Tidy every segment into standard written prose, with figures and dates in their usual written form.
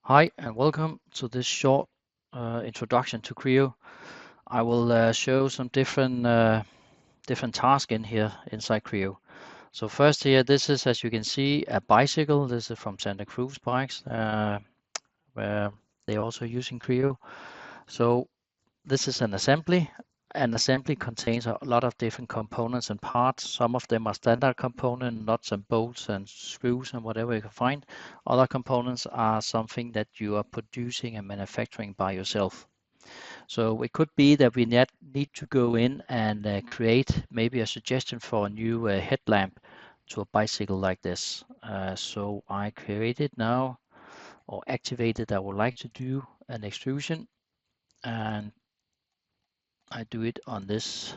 Hi and welcome to this short introduction to Creo. I will show some different tasks in here inside Creo. So first here, this is, as you can see, a bicycle. This is from Santa Cruz Bikes, where they're also using Creo. So this is an assembly. An assembly contains a lot of different components and parts. Some of them are standard component, nuts and bolts and screws and whatever you can find. Other components are something that you are producing and manufacturing by yourself. So it could be that we need to go in and create maybe a suggestion for a new headlamp to a bicycle like this. So I created now or activated, I would like to do an extrusion, and I do it on this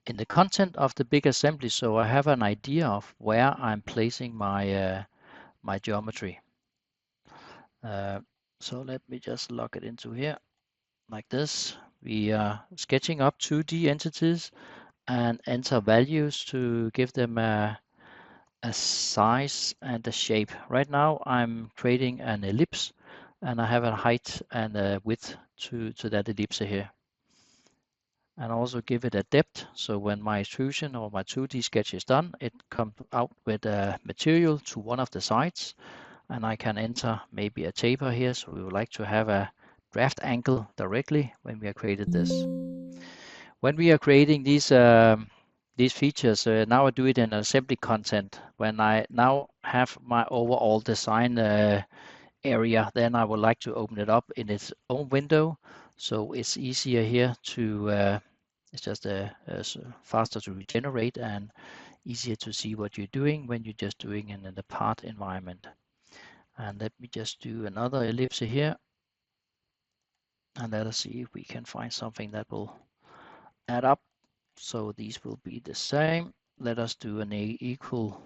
in the content of the big assembly, so I have an idea of where I'm placing my geometry. So let me just log it into here like this. We are sketching up 2D entities and enter values to give them a size and a shape. Right now I'm creating an ellipse and I have a height and a width to that ellipse here. And also give it a depth, so when my extrusion or my 2D sketch is done, it comes out with a material to one of the sides, and I can enter maybe a taper here, so we would like to have a draft angle directly when we have created this. When we are creating these features, now I do it in assembly content. When I now have my overall design area, then I would like to open it up in its own window, so it's easier here to it's just faster to regenerate and easier to see what you're doing when you're just doing it in the part environment. And let me just do another ellipse here, and let us see if we can find something that will add up. So these will be the same. Let us do an equal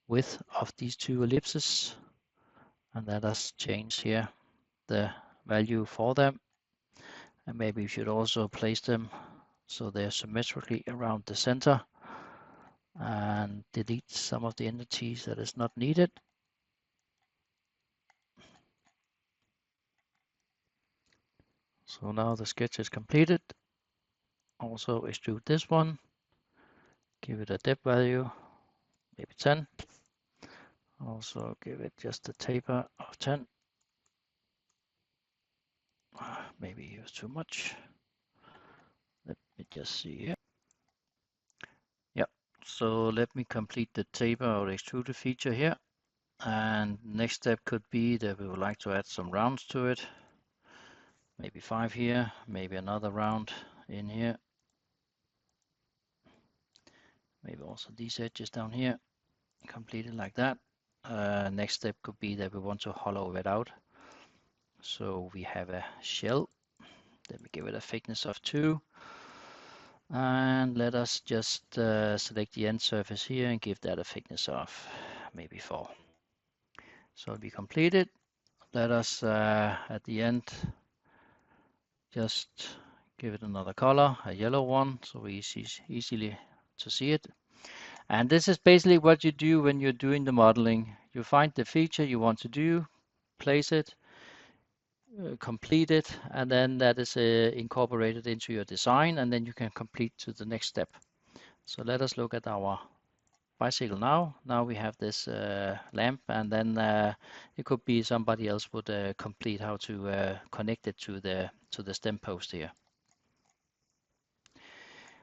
width of these two ellipses, and let us change here the value for them. And maybe we should also place them so they're symmetrically around the center, and delete some of the entities that is not needed. So now the sketch is completed. Also extrude this one, give it a depth value, maybe 10. Also give it just a taper of 10. Maybe use too much. Let me just see here. Yep, so let me complete the taper or extruded feature here. And next step could be that we would like to add some rounds to it. Maybe 5 here, maybe another round in here. Maybe also these edges down here, complete it like that. Next step could be that we want to hollow it out. So we have a shell. Let me give it a thickness of 2. And let us just select the end surface here and give that a thickness of maybe 4. So we completed. Let us at the end just give it another color, a yellow one, so we easily to see it. And this is basically what you do when you're doing the modeling. You find the feature you want to do, place it, complete it, and then that is incorporated into your design, and then you can complete to the next step. So let us look at our bicycle now. Now we have this lamp, and then it could be somebody else would complete how to connect it to the stem post here.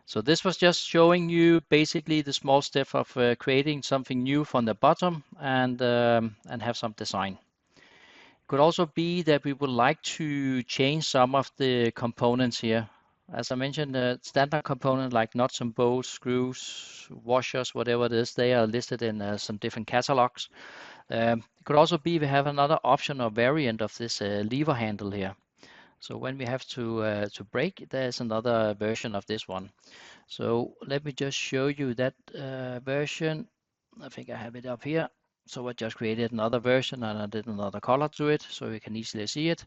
So this was just showing you basically the small step of creating something new from the bottom and have some design. It could also be that we would like to change some of the components here. As I mentioned, the standard component like nuts and bolts, screws, washers, whatever it is, they are listed in some different catalogs. It could also be we have another option or variant of this lever handle here. So when we have to brake, there's another version of this one. So let me just show you that version. I think I have it up here. So I just created another version and I did another color to it so you can easily see it.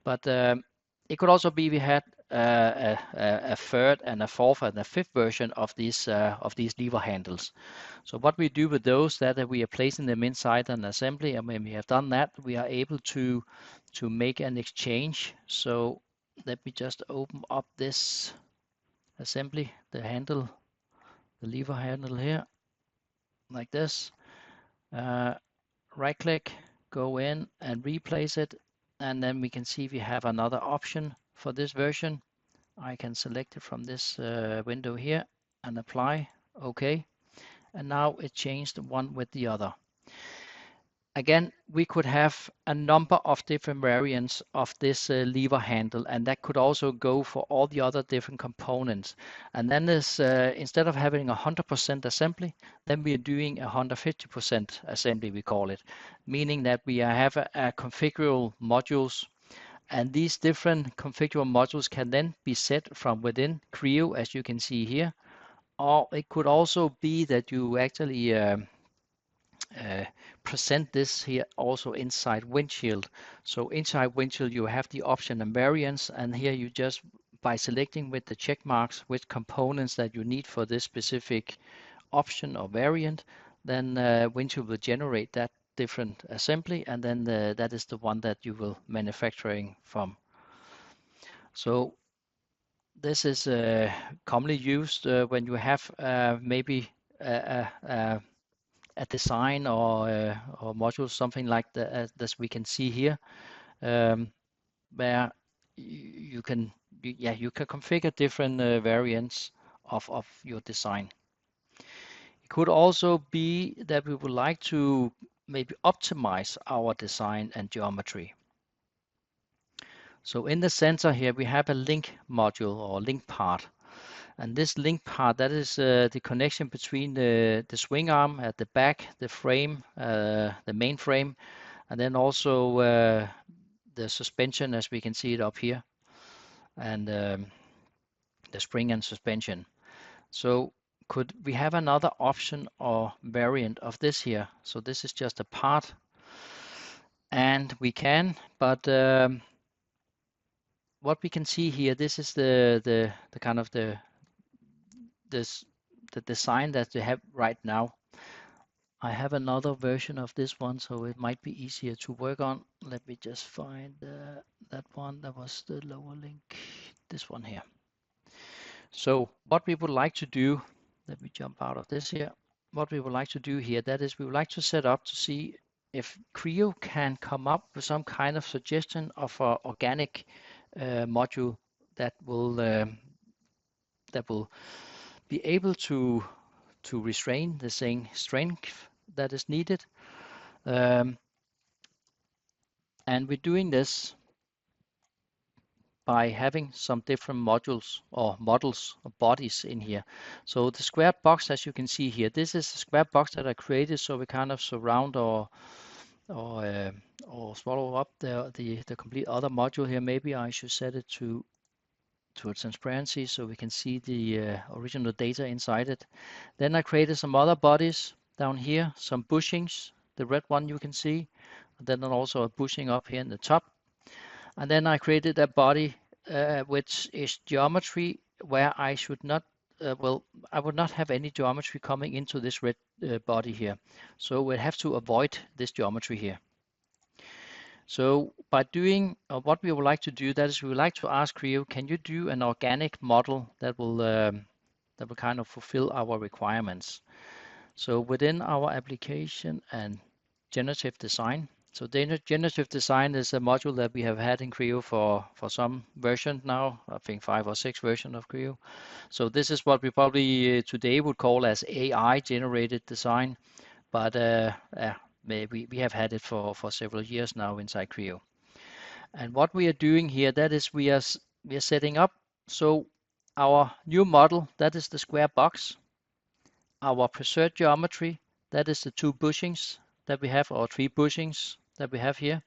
But it could also be we had a third and a fourth and a fifth version of these lever handles. So what we do with those, that we are placing them inside an assembly, and when we have done that, we are able to make an exchange. So let me just open up this assembly, the handle, the lever handle here, like this. Right click, go in and replace it, and then we can see we have another option for this version. I can select it from this window here and apply, OK. And now it changed one with the other. Again, we could have a number of different variants of this lever handle, and that could also go for all the other different components. And then there's, instead of having 100% assembly, then we are doing 150% assembly, we call it, meaning that we have a configurable modules, and these different configurable modules can then be set from within Creo, as you can see here, or it could also be that you actually present this here also inside Windshield. So inside Windshield you have the option and variants, and here you just, by selecting with the check marks which components that you need for this specific option or variant, then Windshield will generate that different assembly, and then that is the one that you will manufacturing from. So this is commonly used when you have maybe a design or module, something like that, as we can see here, where you can configure different variants of your design. It could also be that we would like to maybe optimize our design and geometry. So in the center here we have a link module or link part. And this link part, that is the connection between the swing arm at the back, the frame, the main frame, and then also the suspension, as we can see it up here, and the spring and suspension. So could we have another option or variant of this here? So this is just a part, and we can, but what we can see here, this is the kind of the design that they have right now. I have another version of this one, so it might be easier to work on. Let me just find that one. That was the lower link, this one here. So what we would like to do, let me jump out of this here. What we would like to do here, that is we would like to set up to see if Creo can come up with some kind of suggestion of an organic module that will be able to restrain the same strength that is needed. And we're doing this by having some different modules or models or bodies in here. So the square box, as you can see here, this is a square box that I created, so we kind of surround or swallow up the complete other module here. Maybe I should set it to a transparency so we can see the original data inside it. Then I created some other bodies down here, some bushings, the red one you can see, and then also a bushing up here in the top. And then I created a body which is geometry, where I should not, I would not have any geometry coming into this red body here. So we'll have to avoid this geometry here. So by doing what we would like to do, that is we would like to ask Creo, can you do an organic model that will kind of fulfill our requirements? So within our application and generative design, so generative design is a module that we have had in Creo for some version now, I think 5 or 6 versions of Creo. So this is what we probably today would call as AI generated design, but we have had it for several years now inside Creo. And what we are doing here, that is we are setting up, so our new model, that is the square box. Our preserved geometry, that is the 2 bushings that we have, or 3 bushings that we have here.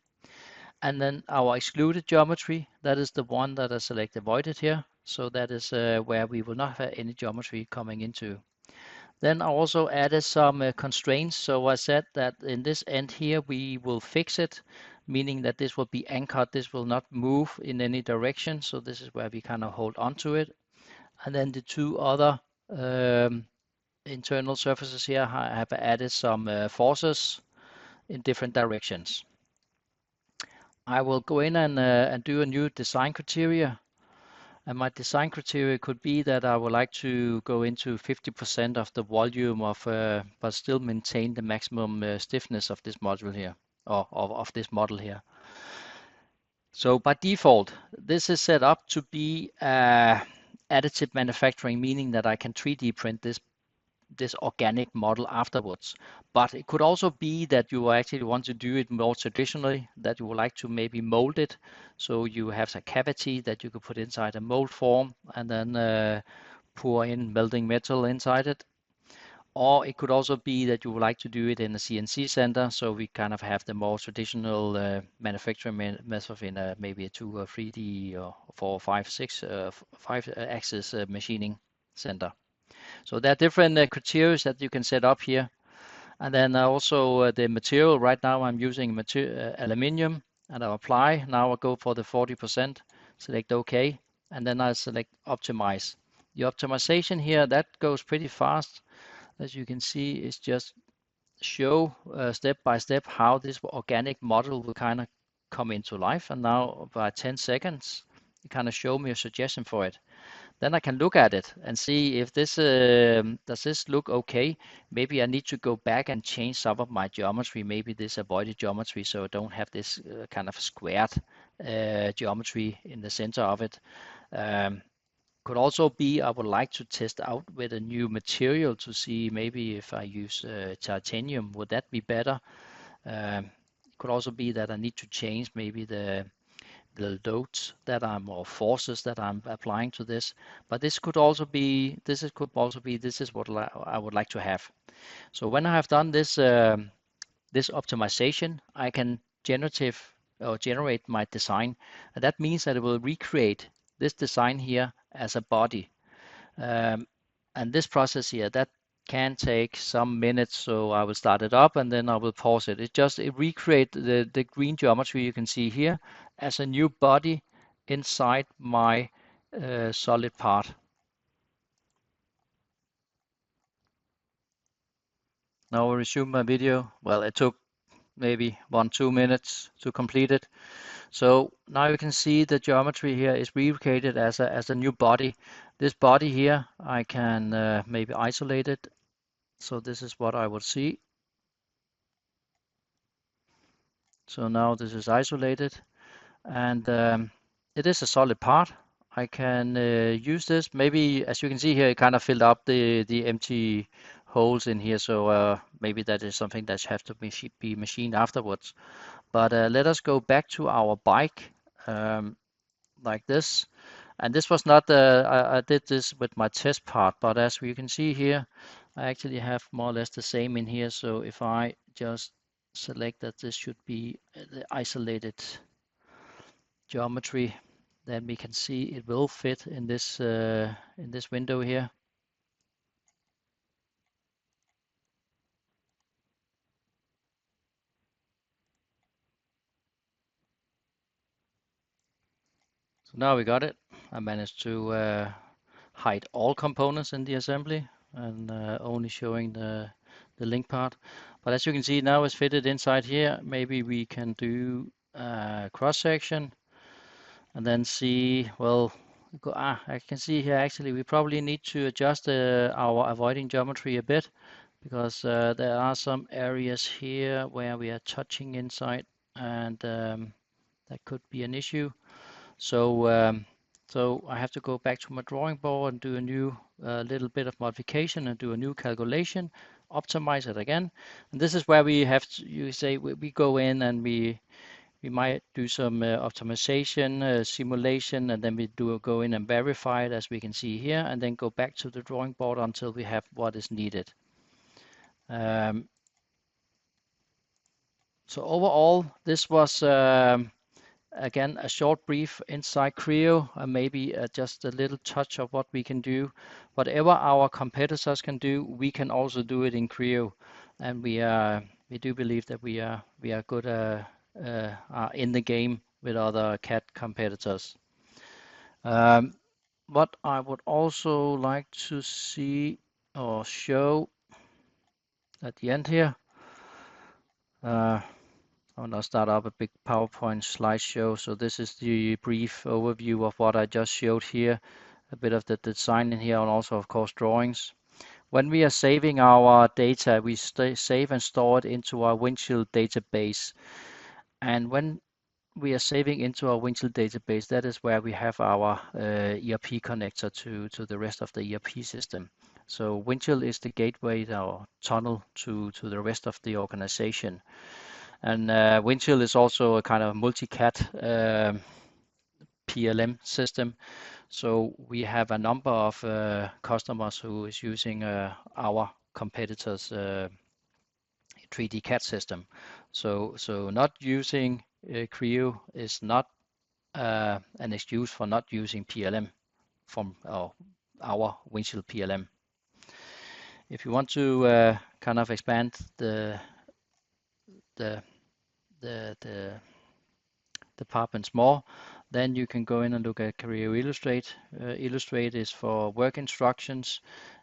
And then our excluded geometry, that is the one that I select avoided here. So that is where we will not have any geometry coming into. Then I also added some constraints. So I said that in this end here, we will fix it, meaning that this will be anchored. This will not move in any direction. So this is where we kind of hold on to it. And then the two other internal surfaces here, I have added some forces in different directions. I will go in and do a new design criteria. And my design criteria could be that I would like to go into 50% of the volume of, but still maintain the maximum stiffness of this module here, or of this model here. So by default, this is set up to be additive manufacturing, meaning that I can 3D print this organic model afterwards. But it could also be that you actually want to do it more traditionally, that you would like to maybe mold it. So you have a cavity that you could put inside a mold form and then pour in melting metal inside it. Or it could also be that you would like to do it in a CNC center, so we kind of have the more traditional manufacturing method in maybe a 2 or 3D or 4, 5, 6, 5 axis machining center. So there are different criteria that you can set up here. And then also the material. Right now I'm using aluminium, and I'll apply. Now I'll go for the 40%, select OK, and then I select optimize. The optimization here, that goes pretty fast. As you can see, it's just show step by step how this organic model will kind of come into life. And now by 10 seconds, it kind of show me a suggestion for it. Then I can look at it and see if this does this look okay. Maybe I need to go back and change some of my geometry. Maybe this avoided geometry, so I don't have this kind of squared geometry in the center of it. Could also be I would like to test out with a new material to see maybe if I use titanium, would that be better? Could also be that I need to change maybe the loads that I'm, or forces that I'm applying to this. But this could also be this is what I would like to have. So when I have done this this optimization, I can generate my design, and that means that it will recreate this design here as a body. Um, and this process here, that can take some minutes, so I will start it up and then I will pause it. It recreate the green geometry you can see here as a new body inside my solid part. Now I'll resume my video. Well, it took maybe 1-2 minutes to complete it. So now you can see the geometry here is recreated as a new body. This body here, I can maybe isolate it. So this is what I would see. So now this is isolated, and it is a solid part. I can use this. Maybe, as you can see here, it kind of filled up the empty holes in here. So maybe that is something that has to be machined afterwards. But let us go back to our bike like this. And this was not, I did this with my test part, but as you can see here, I actually have more or less the same in here. So if I just select that this should be the isolated geometry, then we can see it will fit in this window here. So now we got it. I managed to hide all components in the assembly and only showing the link part. But as you can see now it's fitted inside here. Maybe we can do cross section and then see, well, I can see here actually we probably need to adjust our avoiding geometry a bit, because there are some areas here where we are touching inside, and that could be an issue. So I have to go back to my drawing board and do a new little bit of modification and do a new calculation, optimize it again. And this is where we have to, you say, we go in and we might do some optimization, simulation, and then we go in and verify it as we can see here, and then go back to the drawing board until we have what is needed. So overall, this was again, a short brief inside Creo, and maybe just a little touch of what we can do. Whatever our competitors can do, we can also do it in Creo, and we do believe that we are good in the game with other CAD competitors. What I would also like to see or show at the end here. I'm going to start up a big PowerPoint slideshow. So this is the brief overview of what I just showed here, a bit of the design in here, and also, of course, drawings. When we are saving our data, we save and store it into our Windshield database. And when we are saving into our Windshield database, that is where we have our ERP connector to the rest of the ERP system. So Windshield is the gateway or tunnel to the rest of the organization. And Windshield is also a kind of multi-CAD PLM system. So we have a number of customers who is using our competitors' 3D CAD system. So not using Creo is not an excuse for not using PLM from our Windshield PLM. If you want to kind of expand the departments more, then you can go in and look at Creo Illustrate. Illustrate is for work instructions.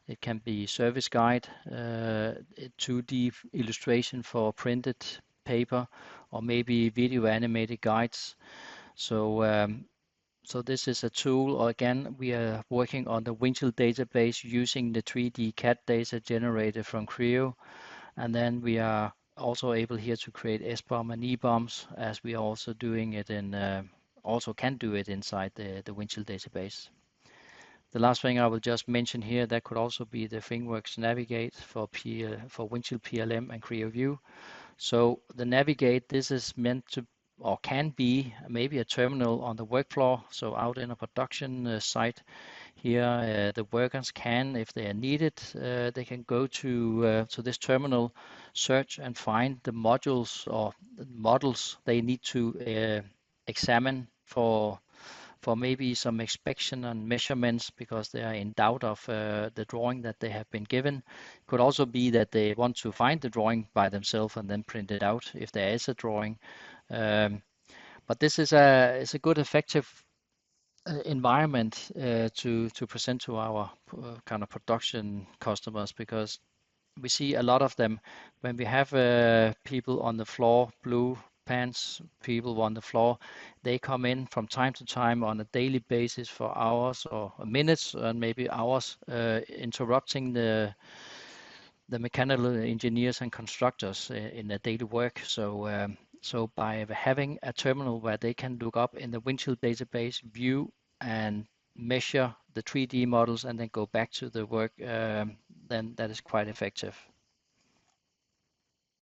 It can be service guide, 2D illustration for printed paper, or maybe video animated guides. So this is a tool. Again, we are working on the Windshield database using the 3D CAD data generated from Creo. And then we are also able here to create SBOM and EBOMs, as we are also doing it in, also can do it inside the Windshield database. The last thing I will just mention here, that could also be the ThingWorx Navigate for Windshield PLM and Creo View. So the Navigate, this is meant to, or can be, maybe a terminal on the work floor. So out in a production site here, the workers can, if they are needed, they can go to this terminal, search and find the modules or the models they need to examine for maybe some inspection and measurements because they are in doubt of the drawing that they have been given. Could also be that they want to find the drawing by themselves and then print it out if there is a drawing. But this is a good effective environment to present to our kind of production customers, because we see a lot of them when we have people on the floor, blue pants people on the floor, they come in from time to time on a daily basis for hours or minutes and maybe hours, interrupting the mechanical engineers and constructors in their daily work. So by having a terminal where they can look up in the Windshield database, view and measure the 3D models and then go back to the work, then that is quite effective.